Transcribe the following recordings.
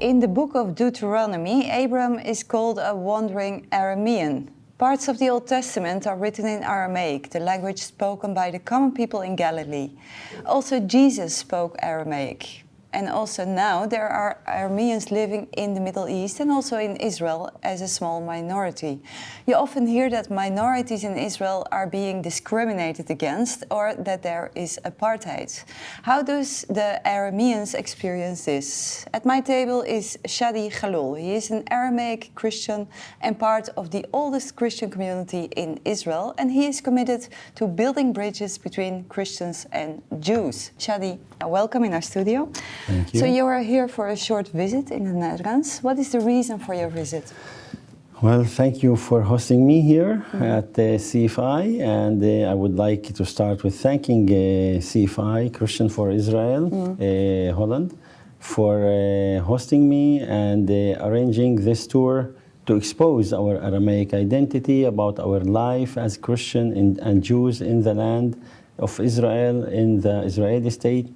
in the book of Deuteronomy, Abram is called a wandering Aramean. Parts of the Old Testament are written in Aramaic, the language spoken by the common people in Galilee. Also, Jesus spoke Aramaic. And also now there are Arameans living in the Middle East and also in Israel as a small minority. You often hear that minorities in Israel are being discriminated against or that there is apartheid. How does the Arameans experience this? At my table is Shadi Khalloul. He is an Aramaic Christian and part of the oldest Christian community in Israel, and he is committed to building bridges between Christians and Jews. Shadi, welcome in our studio. Thank you. So you are here for a short visit in the Netherlands. What is the reason for your visit? Well, thank you for hosting me here at CFI, and I would like to start with thanking CFI, Christian for Israel, Holland, for hosting me and arranging this tour to expose our Aramaic identity, about our life as Christian and Jews in the land of Israel, in the Israeli state,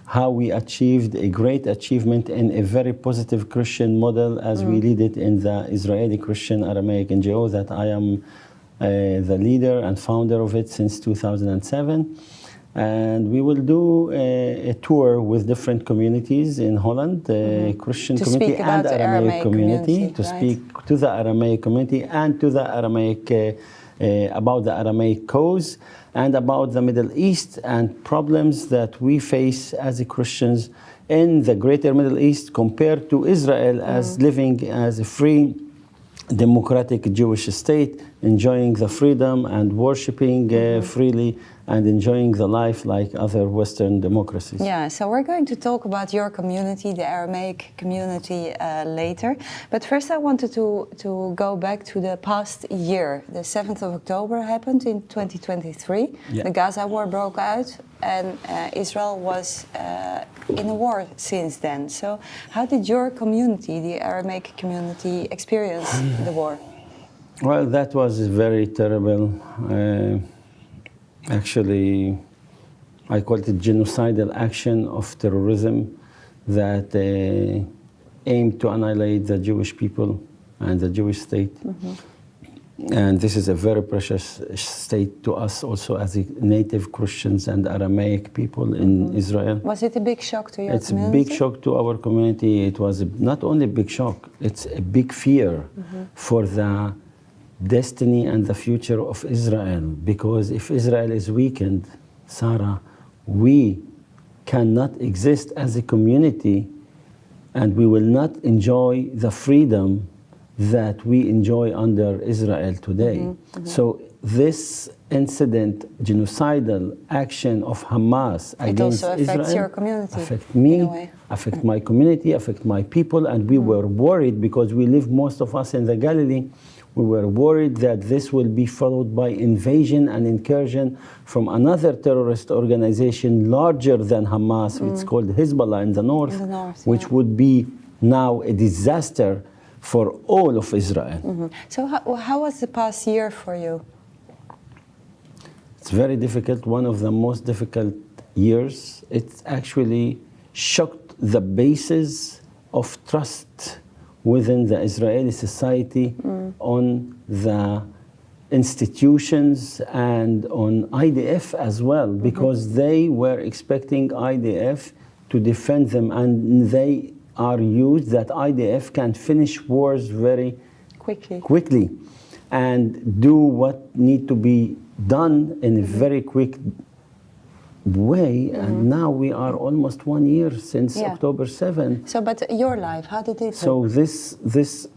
how we achieved a great achievement in a very positive Christian model as we lead it in the Israeli Christian Aramaic NGO that I am the leader and founder of it since 2007. And we will do a tour with different communities in Holland, Christian to community and Aramaic community, to right? speak to the Aramaic community and to the Aramaic, about the Aramaic cause, and about the Middle East and problems that we face as Christians in the greater Middle East compared to Israel as living as a free, democratic Jewish state, enjoying the freedom and worshiping freely and enjoying the life like other Western democracies. Yeah, so we're going to talk about your community, the Aramaic community, later. But first I wanted to go back to the past year. The 7th of October happened in 2023. Yeah. The Gaza war broke out and Israel was in a war since then. So how did your community, the Aramaic community, experience the war? Well, that was very terrible. Actually, I call it genocidal action of terrorism that aimed to annihilate the Jewish people and the Jewish state. And this is a very precious state to us also as native Christians and Aramaic people in Israel. Was it a big shock to your It's community? a big shock to our community. It was not only a big shock, it's a big fear for the destiny and the future of Israel. Because if Israel is weakened, Sarah, we cannot exist as a community and we will not enjoy the freedom that we enjoy under Israel today. So this incident, genocidal action of Hamas against also affects Israel, your community affect in me, a way. affect my community, affect my people, and we were worried because we live, most of us, in the Galilee. We were worried that this will be followed by invasion and incursion from another terrorist organization larger than Hamas, which is called Hezbollah in the north, which would be now a disaster for all of Israel. So how was the past year for you? It's very difficult, one of the most difficult years. It actually shocked the basis of trust within the Israeli society on the institutions and on IDF as well, because they were expecting IDF to defend them, and they are used that IDF can finish wars very quickly and do what need to be done in a very quick way. And now we are almost 1 year since October 7th. So, but your life, how did it? So this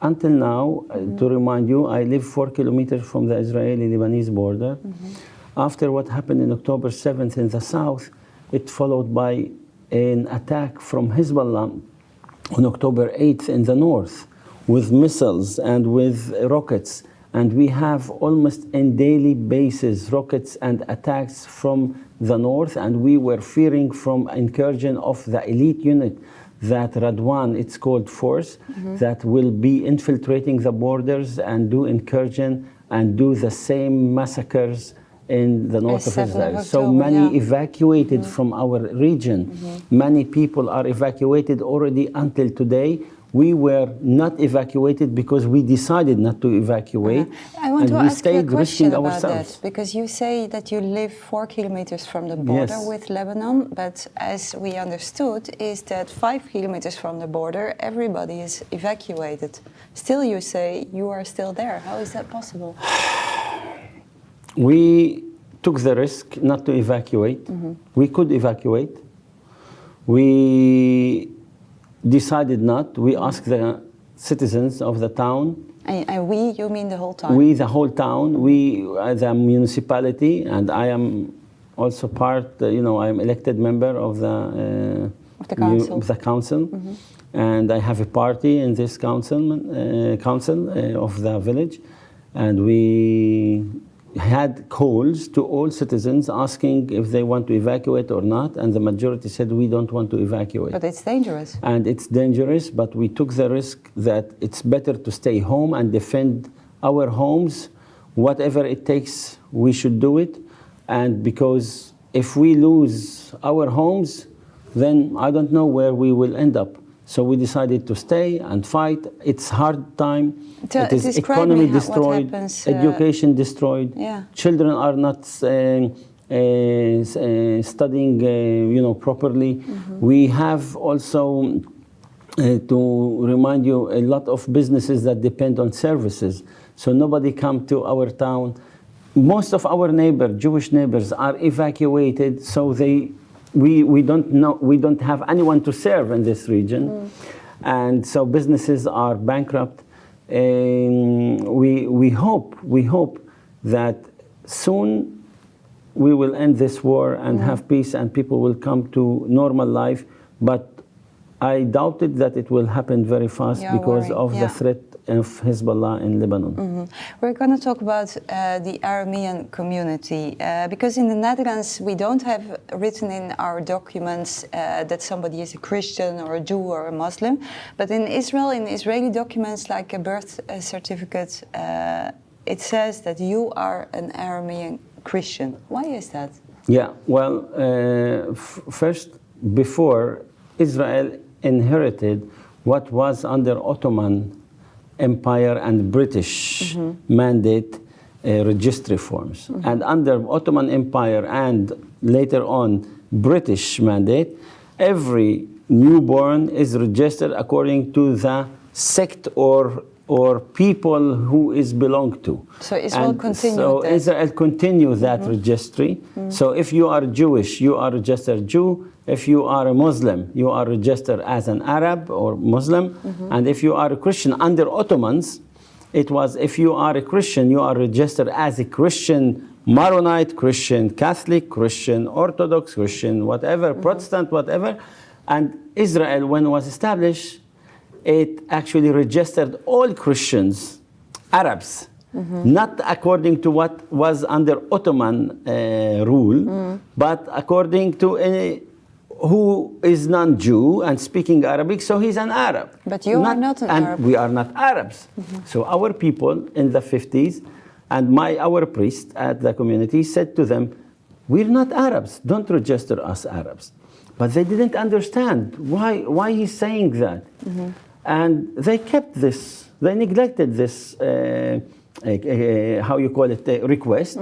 until now, to remind you, I live 4 kilometers from the Israeli-Lebanese border. After what happened in October 7th in the south, it followed by an attack from Hezbollah on October 8th in the north with missiles and with rockets. And we have almost on daily basis rockets and attacks from the north, and we were fearing from incursion of the elite unit that Radwan, it's called force, that will be infiltrating the borders and do incursion and do the same massacres in the north of Israel. So many evacuated from our region. Many people are evacuated already until today. we were not evacuated because we decided not to evacuate. I want and to we ask you a stayed question risking about ourselves. that, because you say that you live 4 kilometers from the border Yes. with Lebanon, but as we understood is that 5 kilometers from the border everybody is evacuated. Still you say you are still there. How is that possible? We took the risk not to evacuate. We could evacuate. We decided not. We asked the citizens of the town. And we, you mean the whole town? We, the whole town. We, the municipality, and I am also part. I am elected member of the council. of the council, and I have a party in this council of the village, and we had calls to all citizens asking if they want to evacuate or not, and the majority said we don't want to evacuate. But it's dangerous. And it's dangerous, but we took the risk that it's better to stay home and defend our homes. Whatever it takes, we should do it. And because if we lose our homes, then I don't know where we will end up. So we decided to stay and fight. It's hard time. It is economy destroyed, education destroyed. Yeah. Children are not studying, properly. We have also, to remind you, a lot of businesses that depend on services. So nobody come to our town. Most of our Jewish neighbors, are evacuated. So we don't have anyone to serve in this region, and so businesses are bankrupt. We hope that soon we will end this war and have peace, and people will come to normal life. But I doubted that it will happen very fast because of the threat of Hezbollah in Lebanon. We're going to talk about the Aramean community, because in the Netherlands we don't have written in our documents that somebody is a Christian or a Jew or a Muslim, but in Israel, in Israeli documents like a birth certificate, it says that you are an Aramean Christian. Why is that? Yeah, well, first, before Israel inherited what was under Ottoman Empire and British mandate registry forms. And under Ottoman Empire and later on British mandate, every newborn is registered according to the sect or people who is belonged to. So Israel continued so that. Israel continues that registry. So if you are Jewish, you are registered Jew. If you are a Muslim, you are registered as an Arab or Muslim. And if you are a Christian under Ottomans, it was if you are a Christian, you are registered as a Christian Maronite, Christian Catholic, Christian Orthodox, Christian whatever, Protestant, whatever. And Israel, when it was established, it actually registered all Christians, Arabs, not according to what was under Ottoman rule, but according to who is non-Jew and speaking Arabic, so he's an Arab. But you are not an Arab. And we are not Arabs. So our people in the 50s, and our priest at the community said to them, we're not Arabs, don't register us Arabs. But they didn't understand why he's saying that. And they kept this, they neglected this, how you call it, request.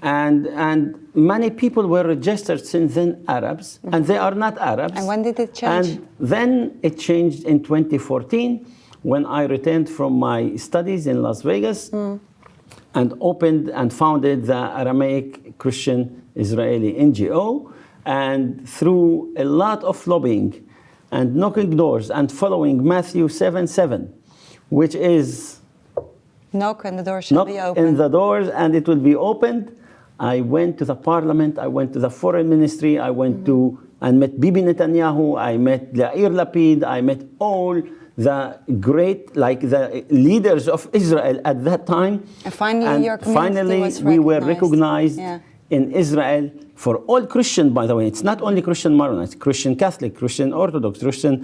And many people were registered since then Arabs, and they are not Arabs. And when did it change? And then it changed in 2014 when I returned from my studies in Las Vegas and opened and founded the Aramaic Christian Israeli NGO. And through a lot of lobbying and knocking doors and following Matthew 7:7, which is knock and the door shall be knock opened. in the doors and it will be opened. I went to the parliament, I went to the foreign ministry, I went to and met Bibi Netanyahu, I met Yair Lapid, I met all the great, the leaders of Israel at that time. And finally your community was we were recognized Yeah. in Israel for all Christian, by the way. It's not only Christian Maronites, Christian Catholic, Christian Orthodox, Christian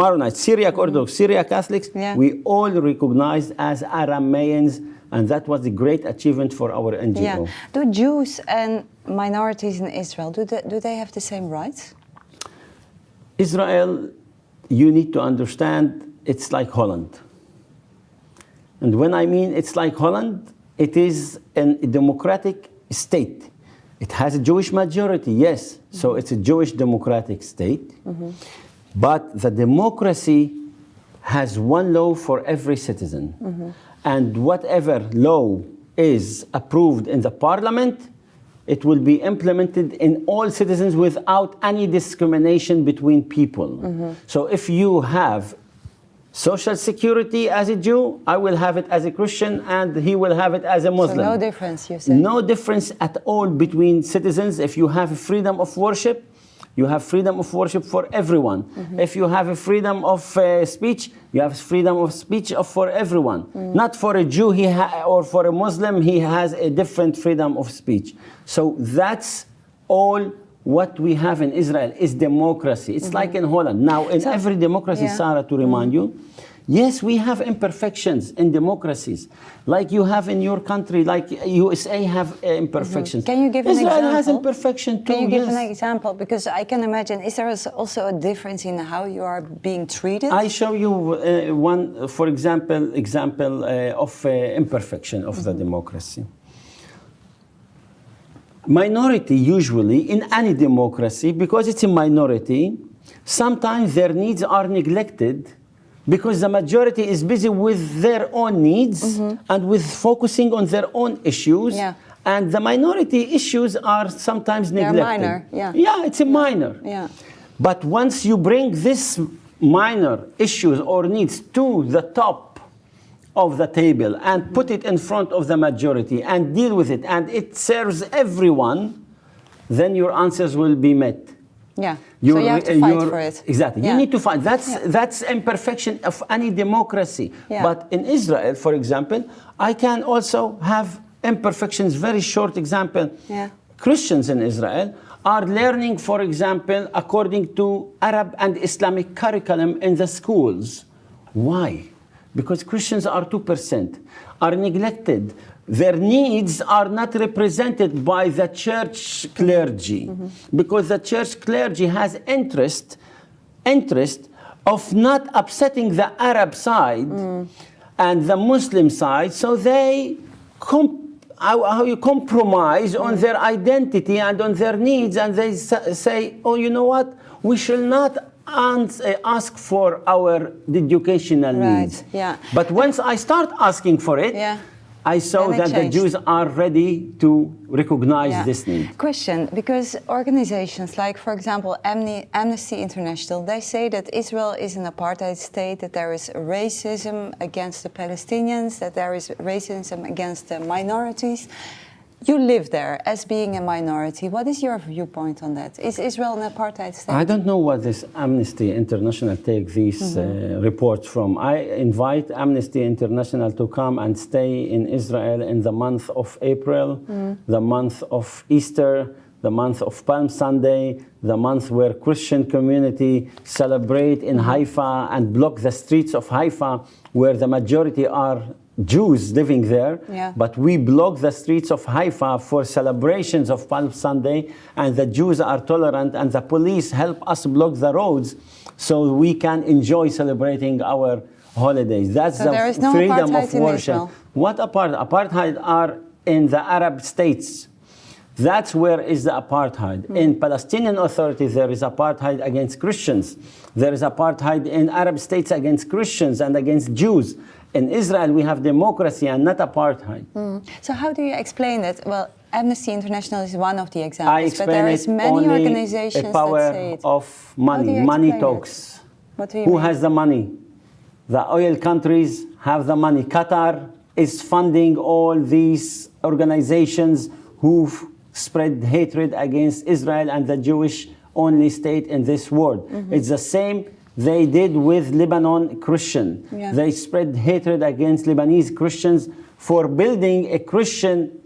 Maronites, Syriac Orthodox, Syriac Catholics. Yeah. We all recognized as Arameans, and that was a great achievement for our NGO. Yeah. Do Jews and minorities in Israel, do they have the same rights? Israel, you need to understand, it's like Holland. And when I mean it's like Holland, it is a democratic state. It has a Jewish majority, yes. So it's a Jewish democratic state. But the democracy has one law for every citizen. And whatever law is approved in the parliament, it will be implemented in all citizens without any discrimination between people. So if you have Social Security as a Jew, I will have it as a Christian, and he will have it as a Muslim. So no difference, you say? No difference at all between citizens. If you have freedom of worship, you have freedom of worship for everyone. If you have a freedom of speech, you have freedom of speech for everyone. Not for a Jew or for a Muslim, he has a different freedom of speech. So that's all what we have in Israel is democracy. It's like in Holland. Now, in every democracy, Sarah, to remind you, yes, we have imperfections in democracies. Like you have in your country, like USA have imperfections. Can you give an Israel example? has imperfection too, Can you give an example? Because I can imagine, is there also a difference in how you are being treated? I show you one, for example of imperfection of the democracy. Minority usually in any democracy, because it's a minority, sometimes their needs are neglected because the majority is busy with their own needs and with focusing on their own issues. And the minority issues are sometimes neglected. They're minor, Yeah, it's a minor. But once you bring this minor issues or needs to the top of the table and put it in front of the majority and deal with it, and it serves everyone, then your answers will be met. So you have to fight for it. Exactly. You need to fight. That's imperfection of any democracy. But in Israel, for example, I can also have imperfections. Very short example. Christians in Israel are learning, for example, according to Arab and Islamic curriculum in the schools. Why? Because Christians are 2%, are neglected. Their needs are not represented by the church clergy, because the church clergy has interest of not upsetting the Arab side and the Muslim side, so they compromise on their identity and on their needs, and they say, oh, you know what, we shall not ask for our educational needs. But once I start asking for it, I saw that the Jews are ready to recognize this need. Question, because organizations like, for example, Amnesty International, they say that Israel is an apartheid state, that there is racism against the Palestinians, that there is racism against the minorities. You live there as being a minority. What is your viewpoint on that? Is Israel an apartheid state? I don't know what this Amnesty International take these reports from. I invite Amnesty International to come and stay in Israel in the month of April, the month of Easter, the month of Palm Sunday, the month where Christian community celebrate in Haifa and block the streets of Haifa, where the majority are Jews living there, but we block the streets of Haifa for celebrations of Palm Sunday, and the Jews are tolerant, and the police help us block the roads so we can enjoy celebrating our holidays. That's so the no freedom of in worship. Israel. What apartheid are in the Arab states? That's where is the apartheid. In Palestinian Authority, there is apartheid against Christians. There is apartheid in Arab states against Christians and against Jews. In Israel, we have democracy and not apartheid. So how do you explain it? Well, Amnesty International is one of the examples, I explain but there is many only organizations the power that say it. of money. Money talks. What do you Who mean? has the money? The oil countries have the money. Qatar is funding all these organizations who spread hatred against Israel and the Jewish-only state in this world. It's the same they did with Lebanon Christian. They spread hatred against Lebanese Christians for building a Christian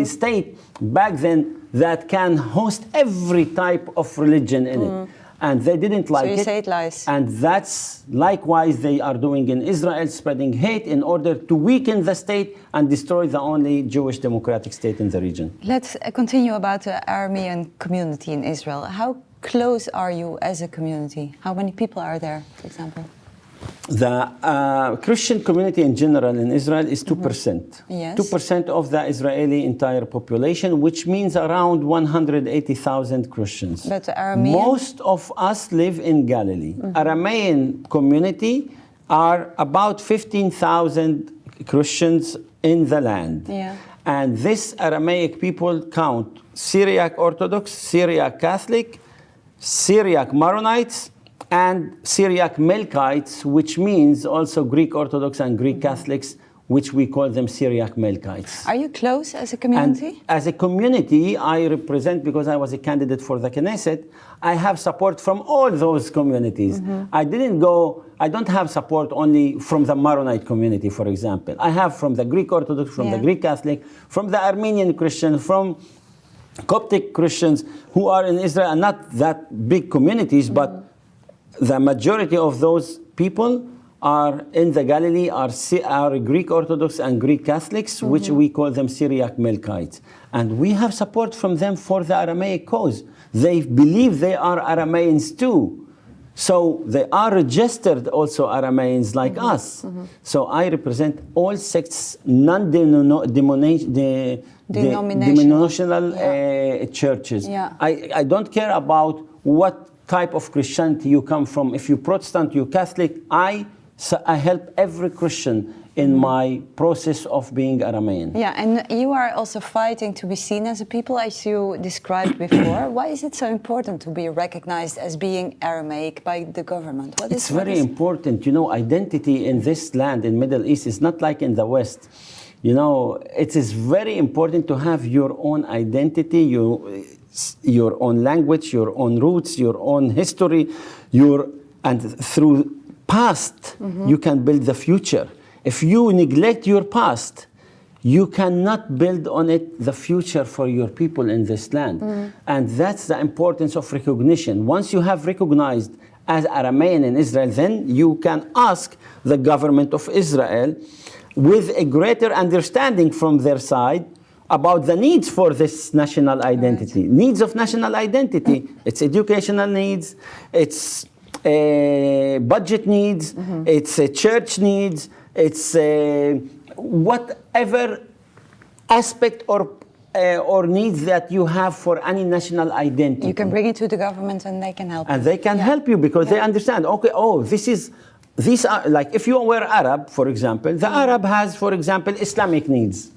state back then that can host every type of religion in it. And they didn't like it. So you say it lies. And that's likewise they are doing in Israel, spreading hate in order to weaken the state and destroy the only Jewish democratic state in the region. Let's continue about the Aramean community in Israel. How close are you as a community? How many people are there, for example? The Christian community in general in Israel is 2%. Yes. 2% of the Israeli entire population, which means around 180,000 Christians. But the Aramean? Most of us live in Galilee. Aramean community are about 15,000 Christians in the land. Yeah. And this Aramaic people count Syriac Orthodox, Syriac Catholic, Syriac Maronites, and Syriac Melkites, which means also Greek Orthodox and Greek Catholics, which we call them Syriac Melkites. Are you close as a community? And as a community, I represent, because I was a candidate for the Knesset, I have support from all those communities. I don't have support only from the Maronite community, for example. I have from the Greek Orthodox, from the Greek Catholic, from the Armenian Christian, from Coptic Christians who are in Israel, and not that big communities, but the majority of those people are in the Galilee, are Greek Orthodox and Greek Catholics, which we call them Syriac Melkites. And we have support from them for the Aramaic cause. They believe they are Arameans too. So they are registered also Arameans like us. So I represent all sects, denominational churches. I don't care about what type of Christianity you come from. If you're Protestant, you're Catholic, I help every Christian in my process of being Aramean. Yeah, and you are also fighting to be seen as a people, as you described before. Why is it so important to be recognized as being Aramaic by the government? It's very important. You know, identity in this land, in Middle East, is not like in the West. You know, it is very important to have your own identity, your own language, your own roots, your own history, and through past, you can build the future. If you neglect your past, you cannot build on it the future for your people in this land. And that's the importance of recognition. Once you have recognized as Aramean in Israel, then you can ask the government of Israel with a greater understanding from their side about the needs for this national identity. Needs of national identity. It's educational needs, it's budget needs, it's church needs, it's whatever aspect or needs that you have for any national identity. You can bring it to the government and they can help you. And they can help you because they understand, okay, these are, like if you were Arab, for example, the Arab has, for example, Islamic needs.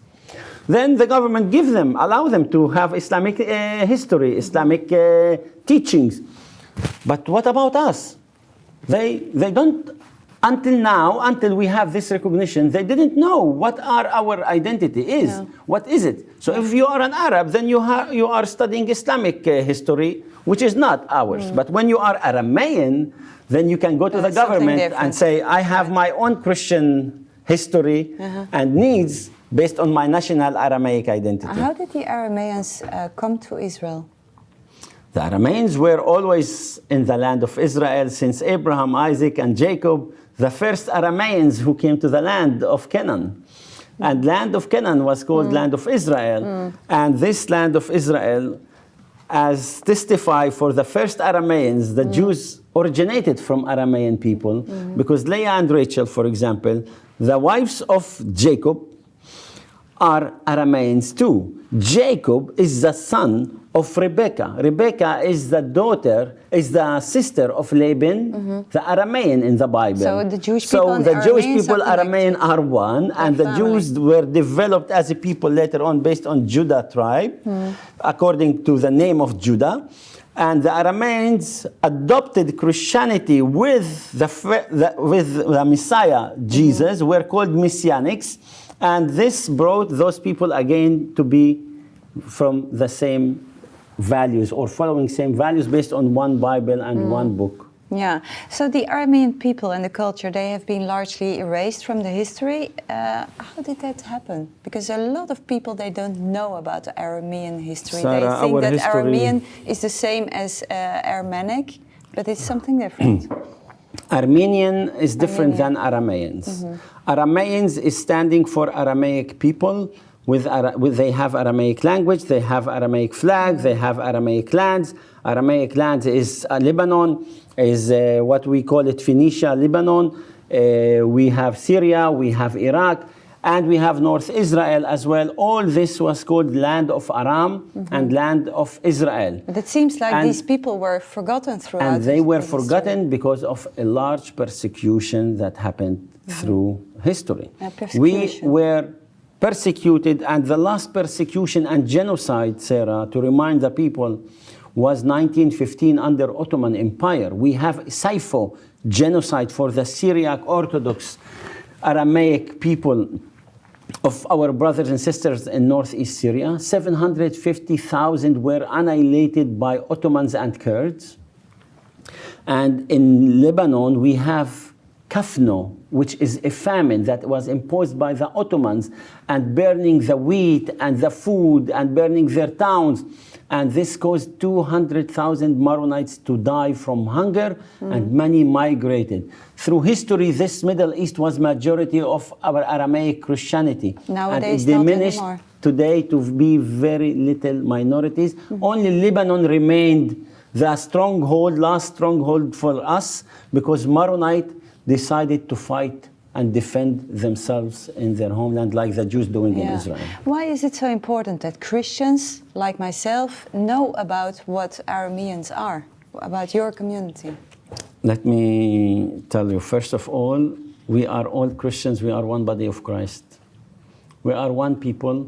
Then the government allow them to have Islamic history, Islamic teachings. But what about us? They don't, until we have this recognition, they didn't know what our identity is. Yeah. What is it? So if you are an Arab, then you are studying Islamic history, which is not ours. But when you are Aramean, then you can go to the government and say, I have my own Christian history and needs based on my national Aramaic identity. How did the Arameans come to Israel? The Arameans were always in the land of Israel since Abraham, Isaac, and Jacob, the first Arameans who came to the land of Canaan. And land of Canaan was called land of Israel. And this land of Israel, as testified for the first Arameans, the Jews originated from Aramean people, because Leah and Rachel, for example, the wives of Jacob, are Arameans too. Jacob is the son of Rebekah. Rebekah is the sister of Laban, the Aramean in the Bible. So the Jewish people Aramean are one, and the Jews were developed as a people later on based on Judah tribe, according to the name of Judah. And the Arameans adopted Christianity with the Messiah, Jesus, were called Messianics. And this brought those people again to be from the same values or following same values based on one Bible and one book. Yeah, so the Aramean people and the culture, they have been largely erased from the history. How did that happen? Because a lot of people, they don't know about the Aramean history. Sarah, they think that history... Aramean is the same as Aramaic, but it's something different. Armenian is different than Arameans. Arameans is standing for Aramaic people. They have Aramaic language, they have Aramaic flag, they have Aramaic lands. Aramaic lands is Lebanon, is what we call it Phoenicia, Lebanon. We have Syria, we have Iraq, and we have North Israel as well. All this was called land of Aram and land of Israel. But it seems like these people were forgotten throughout. And they were forgotten because of a large persecution that happened through history. We were persecuted, and the last persecution and genocide, Sarah, to remind the people, was 1915 under Ottoman Empire. We have Saifo genocide for the Syriac Orthodox Aramaic people of our brothers and sisters in northeast Syria. 750,000 were annihilated by Ottomans and Kurds. And in Lebanon, we have Kafno, which is a famine that was imposed by the Ottomans, and burning the wheat and the food and burning their towns. And this caused 200,000 Maronites to die from hunger, and many migrated. Through history, this Middle East was majority of our Aramaic Christianity. Nowadays, and it diminished not anymore. Today to be very little minorities. Only Lebanon remained the stronghold, last stronghold for us, because Maronite decided to fight and defend themselves in their homeland like the Jews doing in Israel. Why is it so important that Christians, like myself, know about what Arameans are, about your community? Let me tell you, first of all, we are all Christians, we are one body of Christ. We are one people,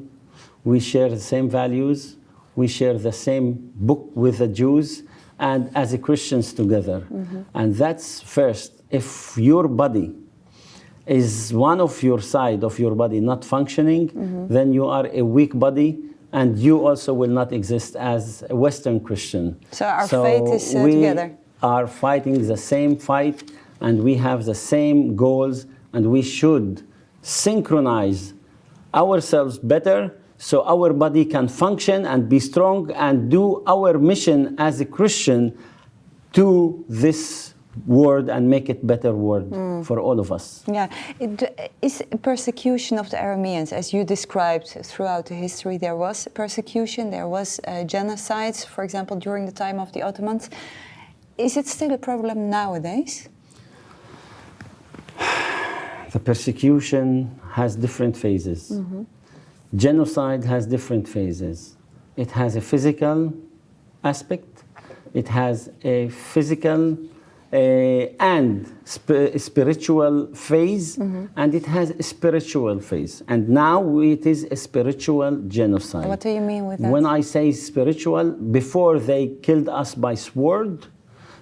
we share the same values, we share the same book with the Jews, and as Christians together. And that's first. If your body is one of your side of your body not functioning, then you are a weak body, and you also will not exist as a Western Christian. So our faith is together. We are fighting the same fight, and we have the same goals, and we should synchronize ourselves better so our body can function and be strong and do our mission as a Christian to this world and make it better world for all of us. Yeah, is persecution of the Arameans, as you described throughout the history, there was persecution, there was genocides, for example, during the time of the Ottomans. Is it still a problem nowadays? The persecution has different phases. Genocide has different phases. It has a physical aspect, it has a physical and spiritual phase, and it has a spiritual phase. And now it is a spiritual genocide. What do you mean with that? When I say spiritual, before they killed us by sword,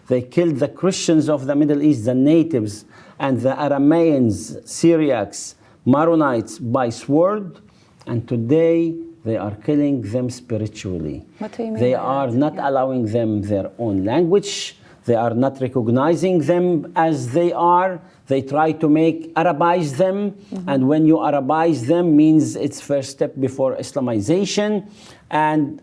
they killed the Christians of the Middle East, the natives, and the Arameans, Syriacs, Maronites by sword, and today they are killing them spiritually. What do you mean they by are that? not allowing them their own language. They are not recognizing them as they are. They try to Arabize them. And when you Arabize them, means it's first step before Islamization. And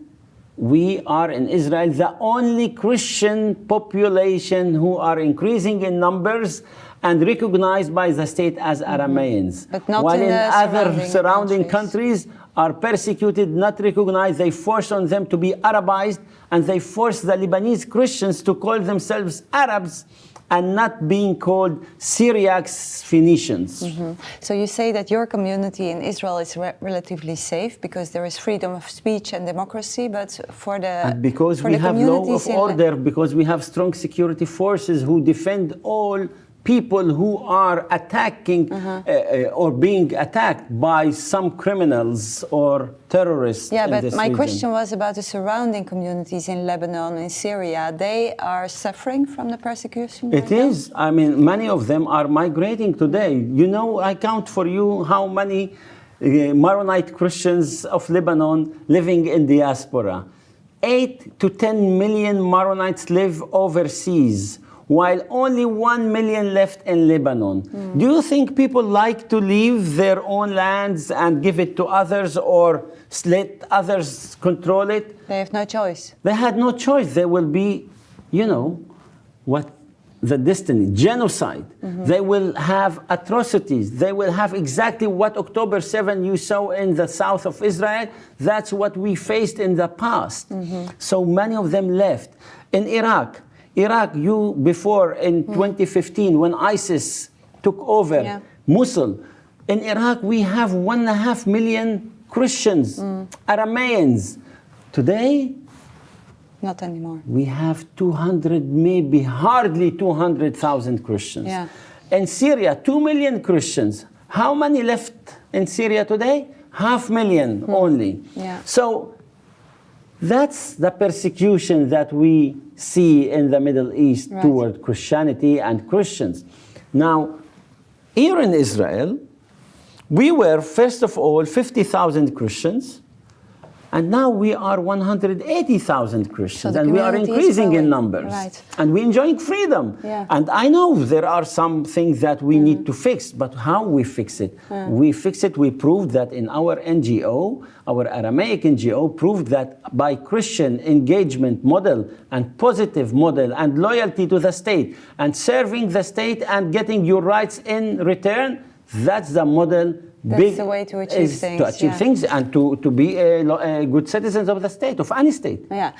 we are in Israel the only Christian population who are increasing in numbers and recognized by the state as Arameans. But not while in the other surrounding countries. are persecuted, not recognized. They force on them to be Arabized, and they force the Lebanese Christians to call themselves Arabs and not being called Syriacs, Phoenicians. So you say that your community in Israel is relatively safe because there is freedom of speech and democracy, but for the And because we have law of order, because we have strong security forces who defend all people who are attacking or being attacked by some criminals or terrorists. Yeah, in but this my region. question was about the surrounding communities in Lebanon and Syria. They are suffering from the persecution right It now? is. I mean, many of them are migrating today. You know, I count for you how many Maronite Christians of Lebanon living in diaspora. 8 to 10 million Maronites live overseas, while only 1 million left in Lebanon. Do you think people like to leave their own lands and give it to others or let others control it? They have no choice. They had no choice. They will be, you know, what the destiny, genocide. They will have atrocities. They will have exactly what October 7 you saw in the south of Israel. That's what we faced in the past. So many of them left. In Iraq, you before in 2015 when ISIS took over Mosul, in Iraq we have 1.5 million Christians, Arameans. Today, not anymore. We have 200, maybe hardly 200,000 Christians. Yeah. In Syria, 2 million Christians. How many left in Syria today? 500,000 only. Yeah. So that's the persecution that we see in the Middle East toward Christianity and Christians. Now, here in Israel, we were, first of all, 50,000 Christians. And now we are 180,000 Christians, So and we are increasing in numbers. Right. And we're enjoying freedom. Yeah. And I know there are some things that we need to fix, but how we fix it? We fix it, we proved that in our NGO, our Aramaic NGO proved that by Christian engagement model and positive model and loyalty to the state and serving the state and getting your rights in return, that's the model. That's the way to achieve things. To achieve things and to be good citizens of the state, of any state. Yeah.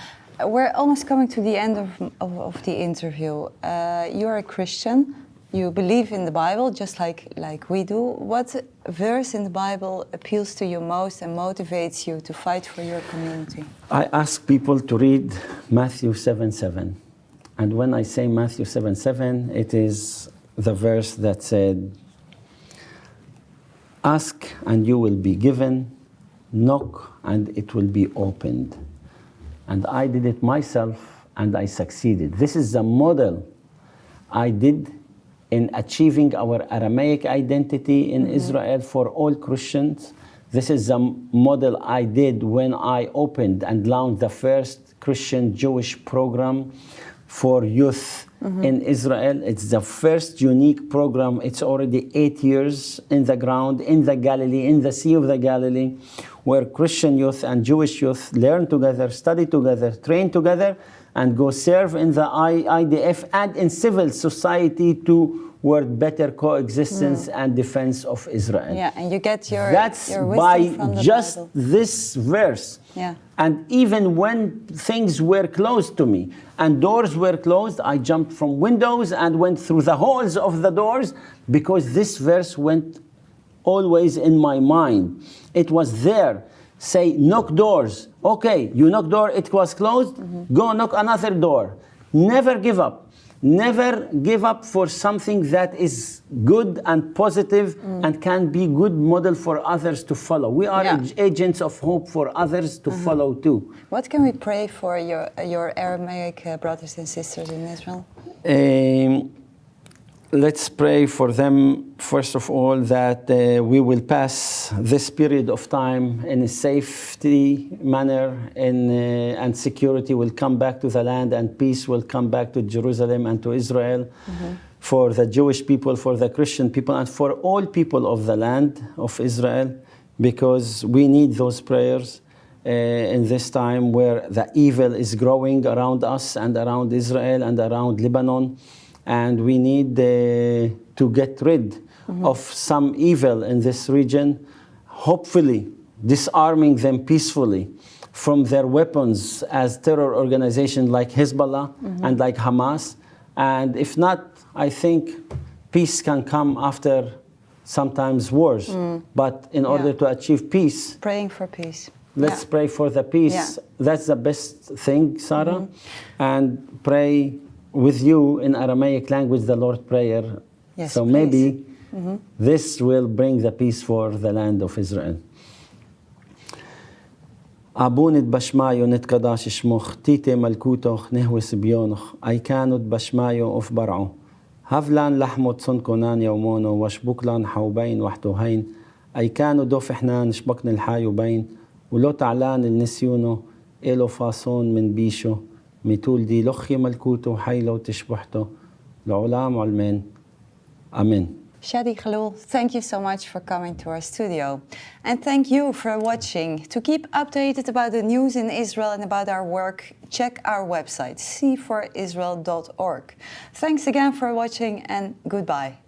We're almost coming to the end of the interview. You're a Christian. You believe in the Bible just like we do. What verse in the Bible appeals to you most and motivates you to fight for your community? I ask people to read Matthew 7:7. And when I say Matthew 7:7, it is the verse that said, "Ask and you will be given, knock and it will be opened." And I did it myself and I succeeded. This is the model I did in achieving our Aramaic identity in Israel for all Christians. This is the model I did when I opened and launched the first Christian Jewish program for youth in Israel. It's the first unique program. It's already 8 years in the ground, in the Galilee, in the Sea of the Galilee, where Christian youth and Jewish youth learn together, study together, train together, and go serve in the IDF and in civil society toward better coexistence and defense of Israel. Yeah, and you get your That's your wisdom by from the just Bible. this verse. Yeah. And even when things were closed to me and doors were closed, I jumped from windows and went through the holes of the doors because this verse went always in my mind. It was there. Say, knock doors. Okay, you knock door, it was closed. Go knock another door. Never give up. Never give up for something that is good and positive and can be good model for others to follow. We are agents of hope for others to follow too. What can we pray for your Aramaic brothers and sisters in Israel? Let's pray for them, first of all, that we will pass this period of time in a safety manner and security will come back to the land and peace will come back to Jerusalem and to Israel for the Jewish people, for the Christian people, and for all people of the land of Israel, because we need those prayers in this time where the evil is growing around us and around Israel and around Lebanon. And we need to get rid of some evil in this region, hopefully disarming them peacefully from their weapons as terror organizations like Hezbollah and like Hamas. And if not, I think peace can come after sometimes wars. But in order to achieve peace, praying for peace. Let's pray for the peace. Yeah. That's the best thing, Sarah. And pray with you in Aramaic language, the Lord Prayer. Yes, so please. maybe this will bring the peace for the land of Israel. Abunit bashmayo nit kadash shmoch tite malkutoch nehwes bionoch aikanut bashmayo of bar'o havlan lahmot son konan yawmono washbuklan hawbain wahtohain aikanu dofihnan shbakn الحايو bain ولو تعلان النسيونو إلو فاصون من بيشو ميتول دي لخي ملكوتو حيلو تشبحتو لعلام علمين آمين. Shadi Khalloul, thank you so much for coming to our studio. And thank you for watching. To keep updated about the news in Israel and about our work, check our website, c4israel.org. Thanks again for watching and goodbye.